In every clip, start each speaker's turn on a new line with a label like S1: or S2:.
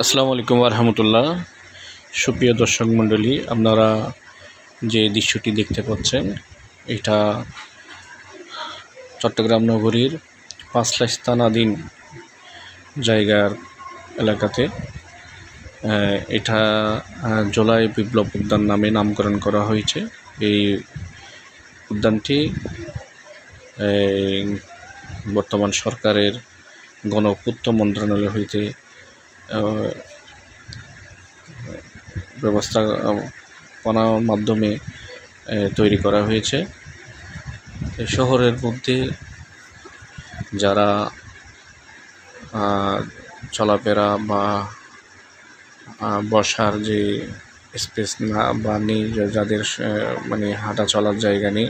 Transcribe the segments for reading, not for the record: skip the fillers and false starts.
S1: আসসালামু আলাইকুম ওয়া রাহমাতুল্লাহ। সুপ্রিয় দর্শক মণ্ডলী, আপনারা যে দৃশ্যটি দেখতে পাচ্ছেন এটা চট্টগ্রাম নগরীর পাঁচলাইশ থানাধীন জায়গার এলাকাতে। এটা জুলাই বিপ্লব উদ্যান নামে নামকরণ করা হয়েছে। এই উদ্যানটি বর্তমান সরকারের গণপূর্ত মন্ত্রণালয় হইতে ব্যবস্থাপনার মাধ্যমে তৈরি করা হয়েছে। এই শহরের মধ্যে যারা চলাফেরা বা বসার যে স্পেস না বা নেই, যাদের মানে হাঁটা চলার জায়গা নেই,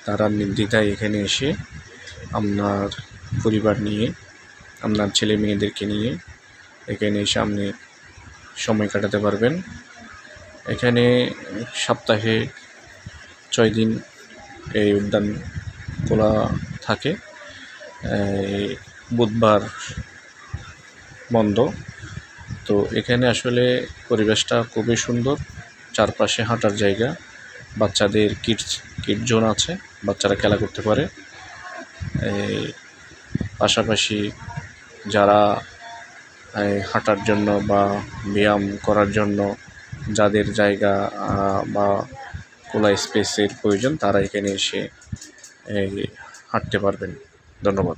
S1: তারা নির্দ্বিধায় এখানে এসে আপনার পরিবার নিয়ে, আপনার ছেলে মেয়েদেরকে নিয়ে এখানে এসে আপনি সময় কাটাতে পারবেন। এখানে সপ্তাহে 6 দিন এই উদ্যান খোলা থাকে, বুধবার বন্ধ। তো এখানে আসলে পরিবেশটা খুবই সুন্দর, চারপাশে হাঁটার জায়গা, বাচ্চাদের কিড জোন আছে, বাচ্চারা খেলা করতে পারে। পাশাপাশি যারা হাঁটার জন্য বা ব্যায়াম করার জন্য যাদের জায়গা বা খোলা স্পেসের প্রয়োজন, তারা এখানে এসে হাঁটতে পারবেন। ধন্যবাদ।